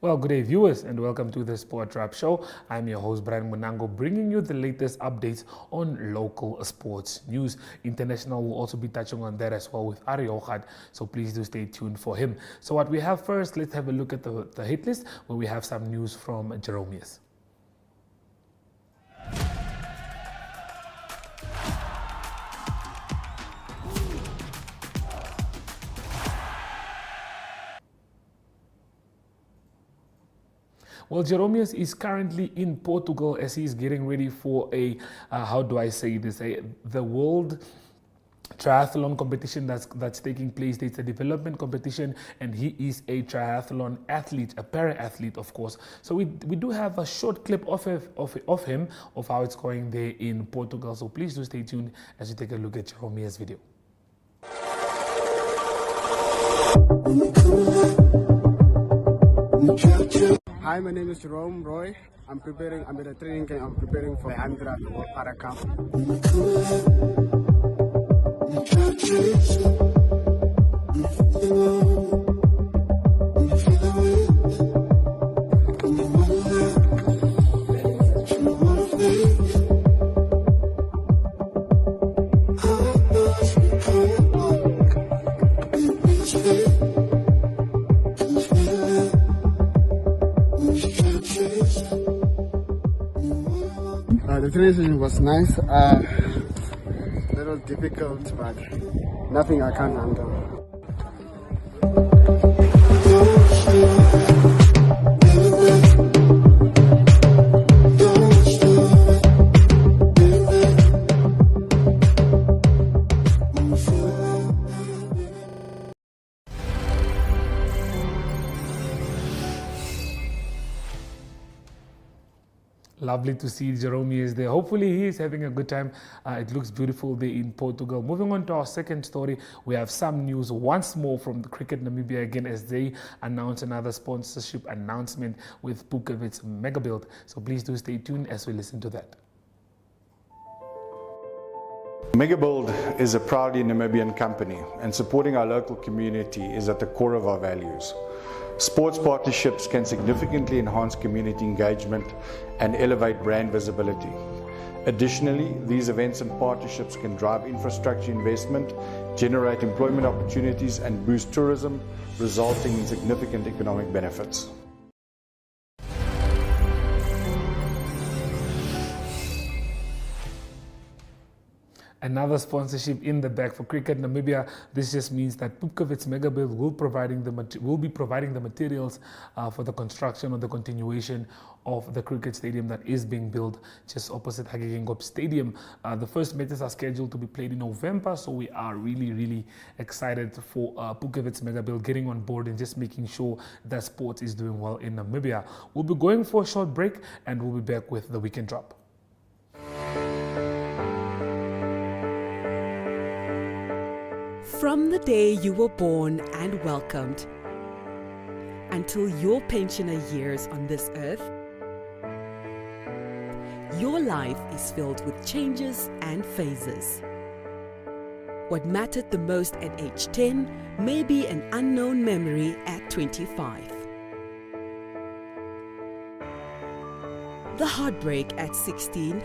Well, good day, viewers, and welcome to the Sport Wrap Show. I'm your host, Brian Munango, bringing you the latest updates on local sports news. International will also be touching on that as well with Ari Ohad, so please do stay tuned for him. So what we have first, let's have a look at the hit list, where we have some news from Jeromeus. Well, Jeromeus is currently in Portugal as he's getting ready for the World Triathlon competition that's taking place. It's a development competition, and he is a triathlon athlete, a para-athlete, of course. So we do have a short clip of him, of how it's going there in Portugal. So please do stay tuned as we take a look at Jeromeus' video. Hi, my name is Jerome Roy. I'm in a training camp. I'm preparing for the Andra World Para Cup. The training session was nice, a little difficult, but nothing I can't handle. Lovely to see Jeromeus there. Hopefully he is having a good time. It looks beautiful there in Portugal. Moving on to our second story, we have some news once more from the Cricket Namibia again as they announce another sponsorship announcement with Pukavitz Megabuild. So please do stay tuned as we listen to that. Megabuild is a proudly Namibian company, and supporting our local community is at the core of our values. Sports partnerships can significantly enhance community engagement and elevate brand visibility. Additionally, these events and partnerships can drive infrastructure investment, generate employment opportunities, and boost tourism, resulting in significant economic benefits. Another sponsorship in the bag for Cricket Namibia. This just means that Pupkewitz Megabuild will be providing the materials for the construction or the continuation of the cricket stadium that is being built just opposite Hage Geingob Stadium. The first matches are scheduled to be played in November, so we are really excited for Pupkewitz Megabuild getting on board and just making sure that sports is doing well in Namibia. We'll be going for a short break and we'll be back with the weekend drop. From the day you were born and welcomed until your pensioner years on this earth, your life is filled with changes and phases. What mattered the most at age 10 may be an unknown memory at 25. The heartbreak at 16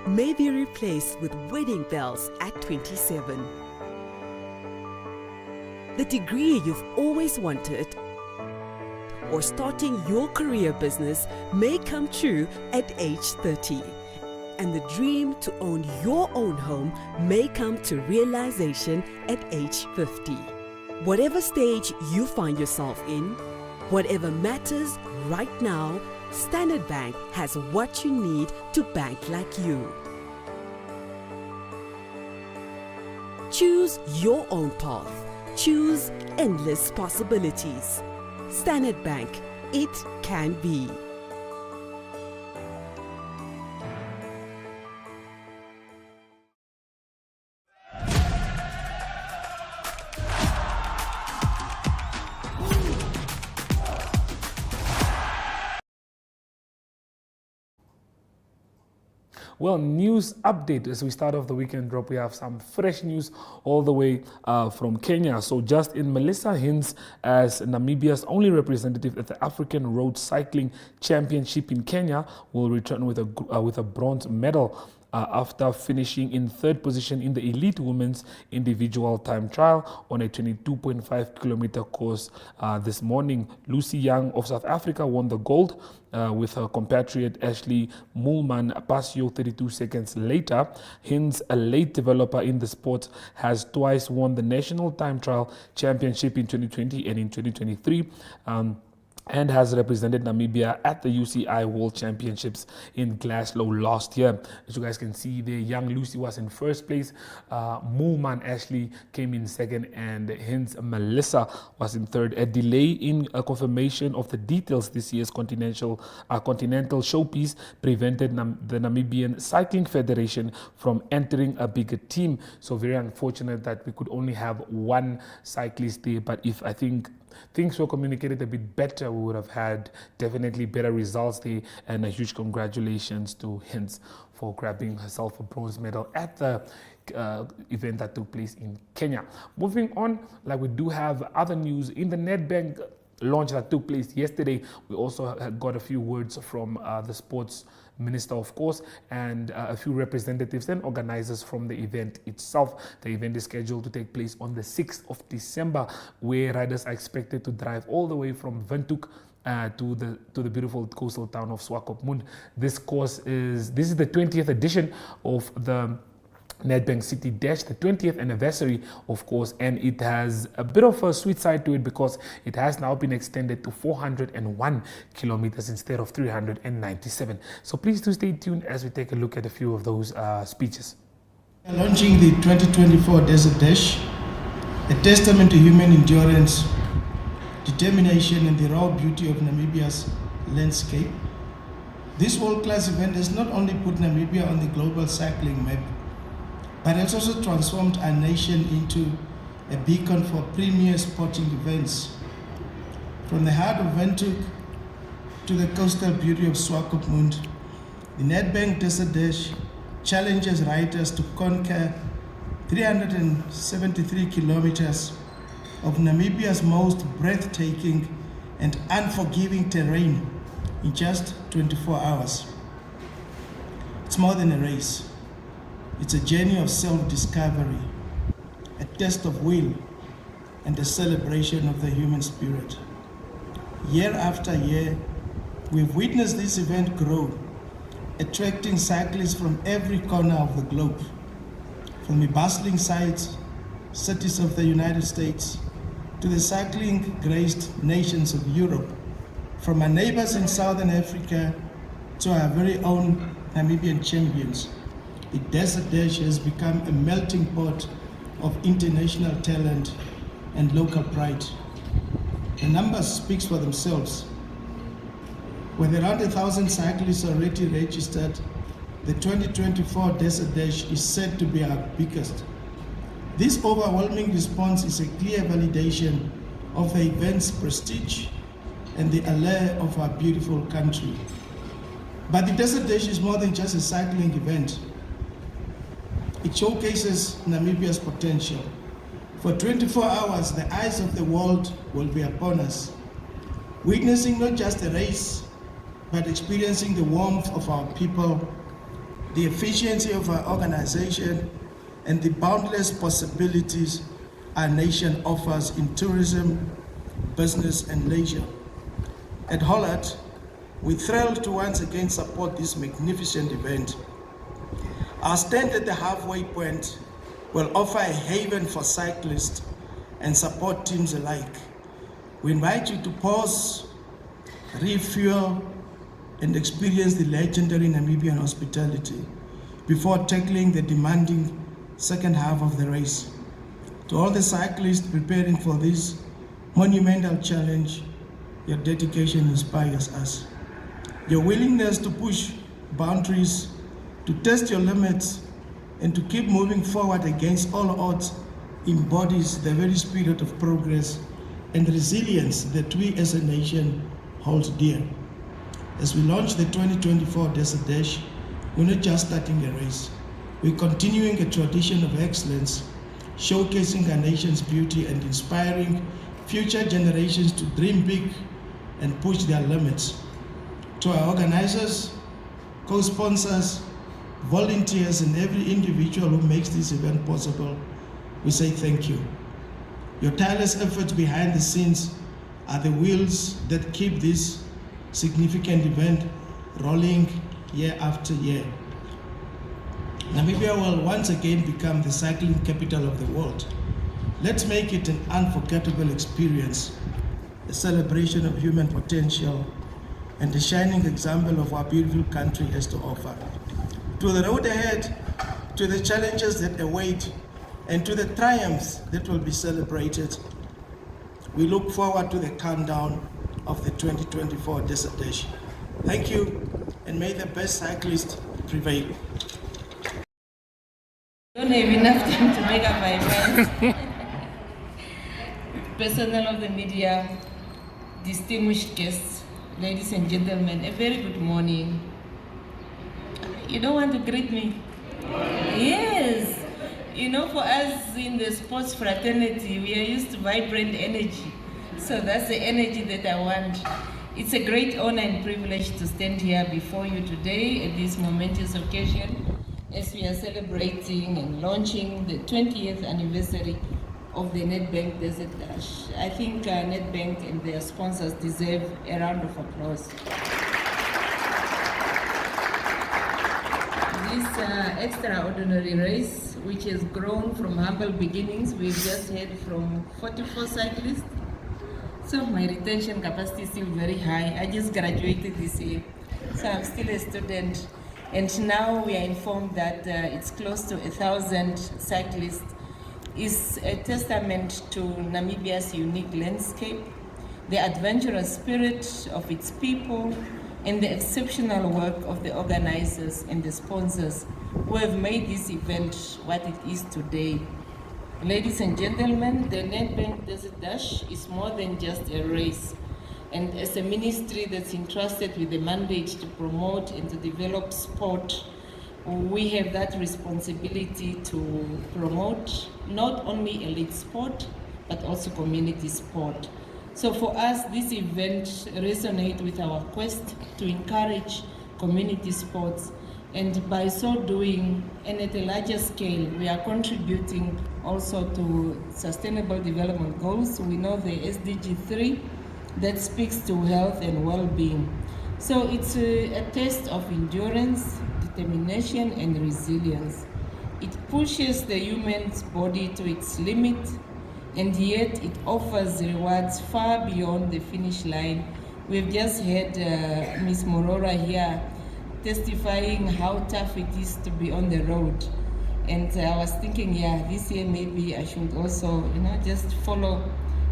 may be replaced with wedding bells at 27. The degree you've always wanted or starting your career business may come true at age 30. And the dream to own your own home may come to realization at age 50. Whatever stage you find yourself in, whatever matters right now, Standard Bank has what you need to bank like you. Choose your own path. Choose endless possibilities. Standard Bank, it can be. Well, news update as we start off the weekend drop. We have some fresh news all the way from Kenya. So just in, Melissa Hins as Namibia's only representative at the African Road Cycling Championship in Kenya will return with a bronze medal. After finishing in third position in the elite women's individual time trial on a 22.5 kilometer course this morning. Lucy Young of South Africa won the gold with her compatriot Ashley Moolman Pasio 32 seconds later. Hins, a late developer in the sport, has twice won the National Time Trial Championship in 2020 and in 2023. And has represented Namibia at the UCI World Championships in Glasgow last year. As you guys can see there, young Lucy was in first place, Moolman Ashley came in second, and hence Melissa was in third. A delay in confirmation of the details this year's continental showpiece prevented the Namibian Cycling Federation from entering a bigger team. So very unfortunate that we could only have one cyclist there, but if I think things were communicated a bit better, we would have had definitely better results there. And a huge congratulations to Hins for grabbing herself a bronze medal at the event that took place in Kenya. Moving on, like we do have other news in the Nedbank launch that took place yesterday. We also got a few words from the sports minister, of course, and a few representatives and organizers from the event itself. The event is scheduled to take place on the 6th of December, where riders are expected to drive all the way from Windhoek to the beautiful coastal town of Swakopmund. This is the 20th edition of the Nedbank City Dash, the 20th anniversary, of course, and it has a bit of a sweet side to it because it has now been extended to 401 kilometers instead of 397. So please do stay tuned as we take a look at a few of those speeches. Launching the 2024 Desert Dash, a testament to human endurance, determination, and the raw beauty of Namibia's landscape. This world-class event has not only put Namibia on the global cycling map, but has also transformed our nation into a beacon for premier sporting events. From the heart of Windhoek to the coastal beauty of Swakopmund, the Nedbank Desert Dash challenges riders to conquer 373 kilometers of Namibia's most breathtaking and unforgiving terrain in just 24 hours. It's more than a race. It's a journey of self-discovery, a test of will, and a celebration of the human spirit. Year after year, we've witnessed this event grow, attracting cyclists from every corner of the globe, from the bustling cities of the United States to the cycling-graced nations of Europe, from our neighbors in Southern Africa to our very own Namibian champions. The Desert Dash has become a melting pot of international talent and local pride. The numbers speak for themselves. With around 1,000 cyclists already registered, the 2024 Desert Dash is said to be our biggest. This overwhelming response is a clear validation of the event's prestige and the allure of our beautiful country. But the Desert Dash is more than just a cycling event. It showcases Namibia's potential. For 24 hours, the eyes of the world will be upon us, witnessing not just a race, but experiencing the warmth of our people, the efficiency of our organization, and the boundless possibilities our nation offers in tourism, business, and leisure. At Hollard, we're thrilled to once again support this magnificent event. Our stand at the halfway point will offer a haven for cyclists and support teams alike. We invite you to pause, refuel, and experience the legendary Namibian hospitality before tackling the demanding second half of the race. To all the cyclists preparing for this monumental challenge, your dedication inspires us. Your willingness to push boundaries, to test your limits, and to keep moving forward against all odds embodies the very spirit of progress and resilience that we as a nation hold dear. As we launch the 2024 Desert Dash, we're not just starting a race. We're continuing a tradition of excellence, showcasing our nation's beauty and inspiring future generations to dream big and push their limits. To our organizers, co-sponsors, volunteers, and every individual who makes this event possible, we say thank you. Your tireless efforts behind the scenes are the wheels that keep this significant event rolling year after year. Namibia will once again become the cycling capital of the world. Let's make it an unforgettable experience, a celebration of human potential, and a shining example of what beautiful country has to offer. To the road ahead, to the challenges that await, and to the triumphs that will be celebrated, we look forward to the countdown of the 2024 Desert Dash. Thank you, and may the best cyclist prevail. I don't have enough time to make up my mind. Personnel of the media, distinguished guests, ladies and gentlemen, a very good morning. You don't want to greet me? Yes. You know, for us in the sports fraternity, we are used to vibrant energy. So that's the energy that I want. It's a great honor and privilege to stand here before you today at this momentous occasion as we are celebrating and launching the 20th anniversary of the Nedbank Desert Dash. I think Nedbank and their sponsors deserve a round of applause. This extraordinary race, which has grown from humble beginnings, we've just heard from 44 cyclists. So my retention capacity is still very high. I just graduated this year, so I'm still a student. And now we are informed that it's close to 1,000 cyclists. Is a testament to Namibia's unique landscape, the adventurous spirit of its people, and the exceptional work of the organizers and the sponsors who have made this event what it is today. Ladies and gentlemen, the Nedbank Desert Dash is more than just a race. And as a ministry that's entrusted with the mandate to promote and to develop sport, we have that responsibility to promote not only elite sport, but also community sport. So for us, this event resonates with our quest to encourage community sports. And by so doing, and at a larger scale, we are contributing also to Sustainable Development Goals. We know the SDG 3 that speaks to health and well-being. So it's a test of endurance, determination, and resilience. It pushes the human body to its limit, and yet it offers rewards far beyond the finish line. We've just heard Ms. Morora here testifying how tough it is to be on the road. And I was thinking, yeah, this year maybe I should also, just follow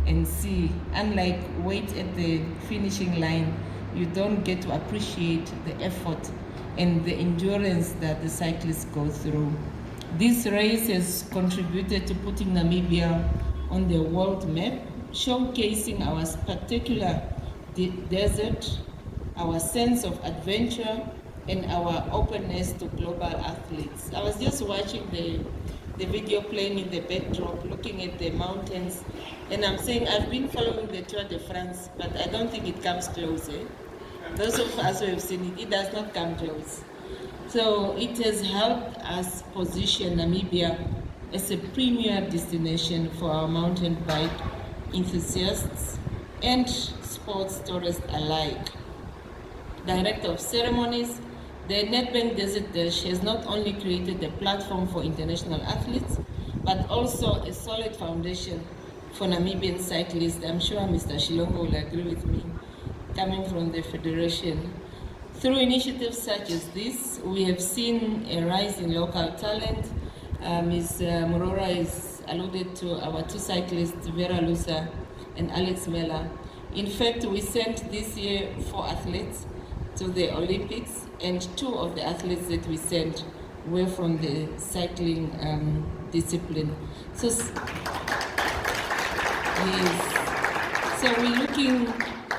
and see. Unlike wait at the finishing line, you don't get to appreciate the effort and the endurance that the cyclists go through. This race has contributed to putting Namibia on the world map, showcasing our spectacular desert, our sense of adventure, and our openness to global athletes. I was just watching the video playing in the backdrop, looking at the mountains, and I'm saying I've been following the Tour de France, but I don't think it comes close. Those of us who have seen it, it does not come close. So it has helped us position Namibia as a premier destination for our mountain bike enthusiasts and sports tourists alike. Director of ceremonies, the Nedbank Desert Dash has not only created a platform for international athletes, but also a solid foundation for Namibian cyclists. I'm sure Mr. Shilongo will agree with me, coming from the Federation. Through initiatives such as this, we have seen a rise in local talent. Ms. Morora has alluded to our two cyclists, Vera Lusa and Alex Mela. In fact, we sent this year 4 athletes to the Olympics, and 2 of the athletes that we sent were from the cycling discipline. So we're looking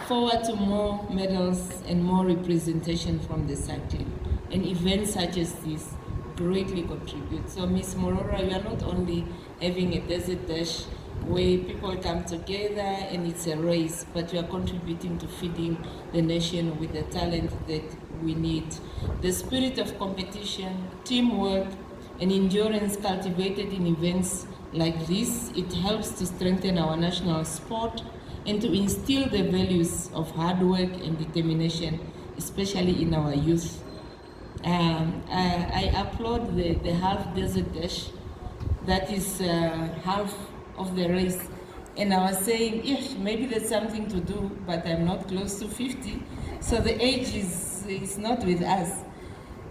forward to more medals and more representation from the cycling. and events such as this greatly contribute. So Ms. Morora, you are not only having a desert dash where people come together and it's a race, but you are contributing to feeding the nation with the talent that we need. The spirit of competition, teamwork, and endurance cultivated in events like this, it helps to strengthen our national sport and to instill the values of hard work and determination, especially in our youth. I applaud the half desert dash, that is half of the race. And I was saying, yes, maybe there's something to do, but I'm not close to 50, so the age is not with us.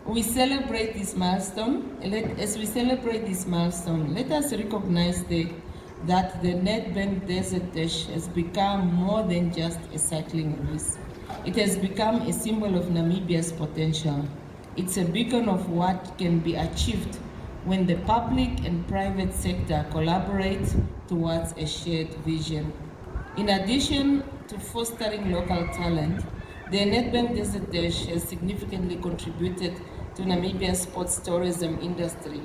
We celebrate this milestone. As we celebrate this milestone, let us recognize that the Nedbank Desert Dash has become more than just a cycling race. It has become a symbol of Namibia's potential. It's a beacon of what can be achieved when the public and private sector collaborate towards a shared vision. In addition to fostering local talent, the Nedbank Desert Dash has significantly contributed to Namibia's sports tourism industry.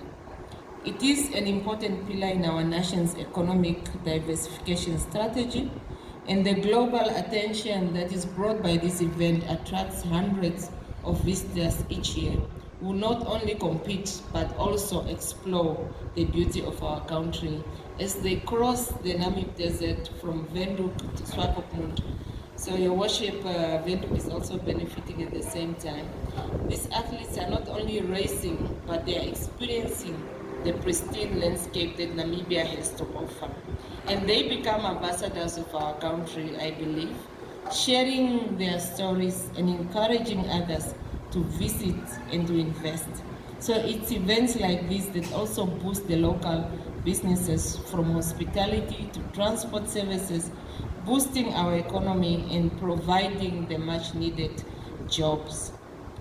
It is an important pillar in our nation's economic diversification strategy, and the global attention that is brought by this event attracts hundreds of visitors each year, who not only compete but also explore the beauty of our country as they cross the Namib Desert from Windhoek to Swakopmund. So your worship, Windhoek is also benefiting at the same time. These athletes are not only racing, but they are experiencing the pristine landscape that Namibia has to offer. And they become ambassadors of our country, I believe, sharing their stories and encouraging others to visit and to invest. So it's events like this that also boost the local businesses, from hospitality to transport services, boosting our economy and providing the much needed jobs.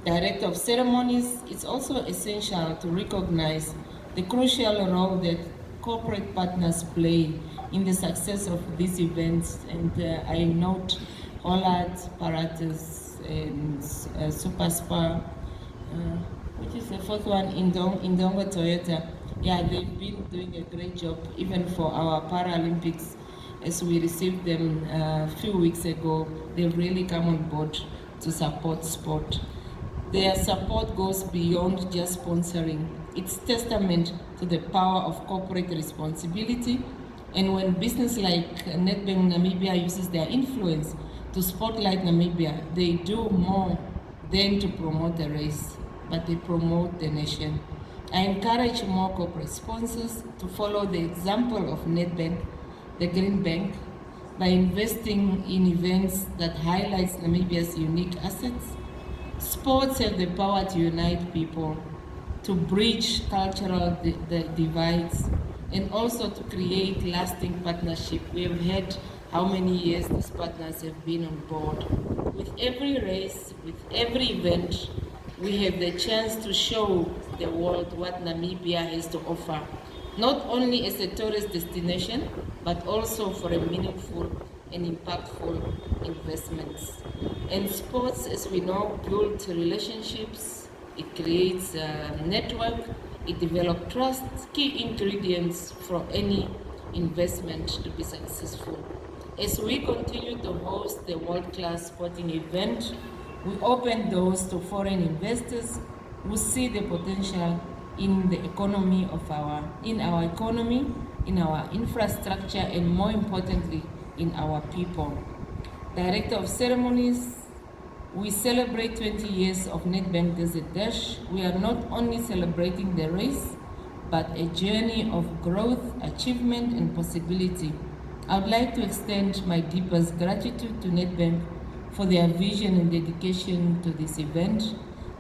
Director of Ceremonies, it's also essential to recognize the crucial role that corporate partners play in the success of these events. And I note Hollard, Paratus, and Superspar, which is the fourth one, Indongo Toyota. Yeah, they've been doing a great job, even for our Paralympics. As we received them a few weeks ago, they've really come on board to support sport. Their support goes beyond just sponsoring. It's testament to the power of corporate responsibility. And when business like Nedbank Namibia uses their influence to spotlight Namibia, they do more than to promote the race, but they promote the nation. I encourage more corporate sponsors to follow the example of Nedbank, the Green Bank, by investing in events that highlights Namibia's unique assets. Sports have the power to unite people, to bridge cultural divides, and also to create lasting partnership. We have had how many years these partners have been on board. With every race, with every event, we have the chance to show the world what Namibia has to offer, not only as a tourist destination, but also for a meaningful and impactful investments. And sports, as we know, builds relationships, it creates a network, it develops trust, key ingredients for any investment to be successful. As we continue to host the world-class sporting event, we open doors to foreign investors who see the potential in the economy in our economy, in our infrastructure, and more importantly, in our people. Director of Ceremonies, we celebrate 20 years of Nedbank Desert Dash. We are not only celebrating the race, but a journey of growth, achievement, and possibility. I would like to extend my deepest gratitude to Nedbank for their vision and dedication to this event,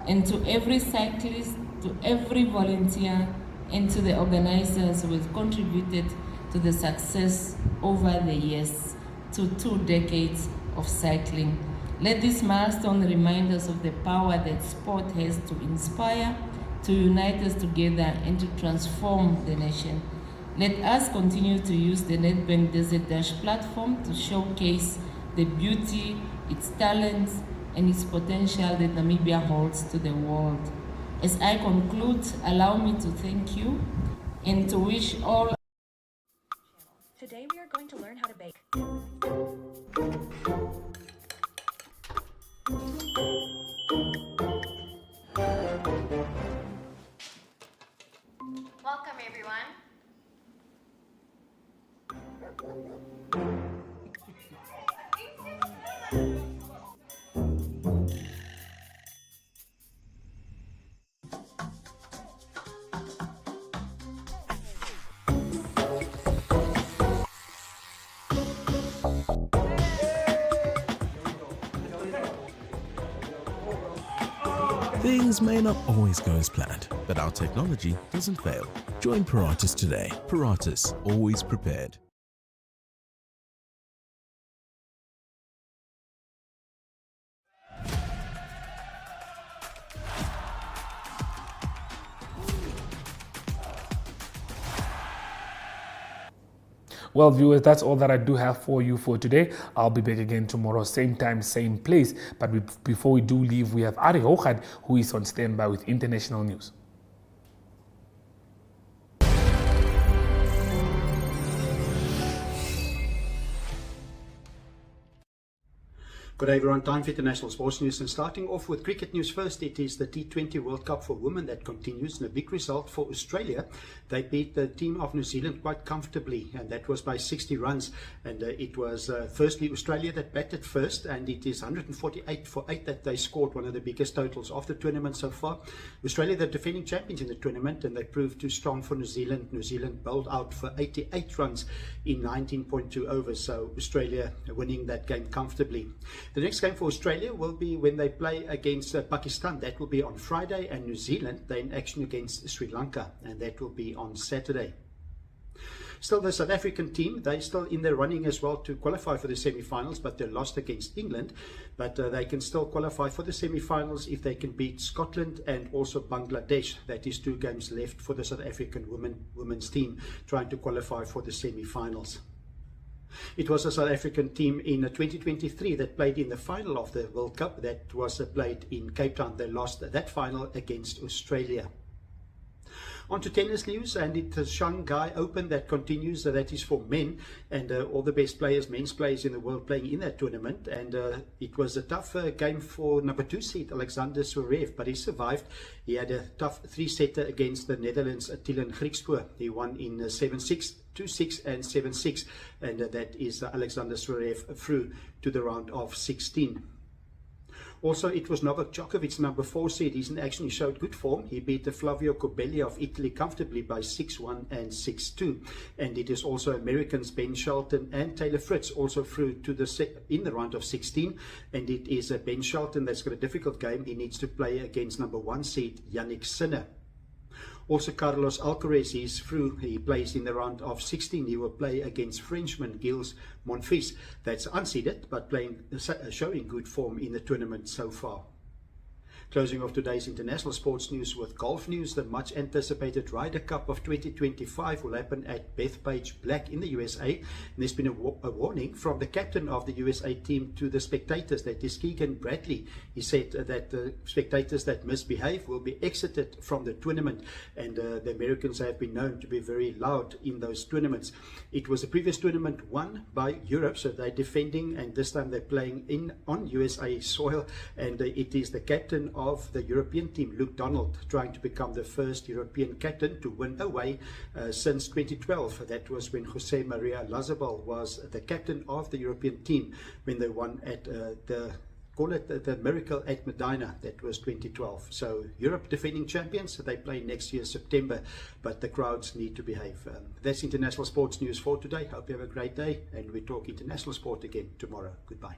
and to every cyclist, to every volunteer, and to the organizers who have contributed to the success over the years, to 2 decades of cycling. Let this milestone remind us of the power that sport has to inspire, to unite us together, and to transform the nation. Let us continue to use the Nedbank Desert Dash platform to showcase the beauty, its talents, and its potential that Namibia holds to the world. As I conclude, allow me to thank you and to wish all. Today we are going to learn how to bake. Welcome, everyone. Things may not always go as planned, but our technology doesn't fail. Join Paratus today. Paratus, always prepared. Well, viewers, that's all that I do have for you for today. I'll be back again tomorrow, same time, same place. But before we do leave, we have Ari Hochad, who is on standby with international news. Good day everyone, time for international sports news, and starting off with cricket news first. It is the T20 World Cup for women that continues, and a big result for Australia. They beat the team of New Zealand quite comfortably, and that was by 60 runs. And it was firstly Australia that batted first, and it is 148 for 8 that they scored, one of the biggest totals of the tournament so far. Australia, the defending champions in the tournament, and they proved too strong for New Zealand. New Zealand bowled out for 88 runs in 19.2 overs, so Australia winning that game comfortably. The next game for Australia will be when they play against Pakistan. That will be on Friday, and New Zealand, they're in action against Sri Lanka, and that will be on Saturday. Still, the South African team, they're still in the running as well to qualify for the semi-finals, but they lost against England. But they can still qualify for the semi-finals if they can beat Scotland and also Bangladesh. That is 2 games left for the South African women's team trying to qualify for the semi-finals. It was a South African team in 2023 that played in the final of the World Cup. That was played in Cape Town. They lost that final against Australia. On to tennis news, and it's Shanghai Open that continues. That is for men, and all the best players, men's players in the world playing in that tournament. And it was a tough game for number 2 seed Alexander Zverev, but he survived. He had a tough 3-setter against the Netherlands Dylan Griekspoor. He won in 7-6, 2-6 and 7-6, and that is Alexander Zverev through to the round of 16. Also, it was Novak Djokovic, number 4 seed. He's in action. He showed good form. He beat Flavio Cobolli of Italy comfortably by 6-1 and 6-2. And it is also Americans Ben Shelton and Taylor Fritz also through to in the round of 16. And it is Ben Shelton that's got a difficult game. He needs to play against number 1 seed Yannick Sinner. Also, Carlos Alcaraz is through. He plays in the round of 16. He will play against Frenchman Gilles Monfils. That's unseeded, but showing good form in the tournament so far. Closing off today's international sports news with golf news. The much anticipated Ryder Cup of 2025 will happen at Bethpage Black in the USA. And there's been a warning from the captain of the USA team to the spectators, that is Keegan Bradley. He said that the spectators that misbehave will be exited from the tournament, and the Americans have been known to be very loud in those tournaments. It was a previous tournament won by Europe, so they're defending, and this time they're playing on USA soil, and it is the captain of the European team, Luke Donald, trying to become the first European captain to win away since 2012. That was when Jose Maria Lazabal was the captain of the European team when they won at the Miracle at Medina. That was 2012. So Europe defending champions. They play next year September, but the crowds need to behave. That's international sports news for today. Hope you have a great day, and we talk international sport again tomorrow. Goodbye.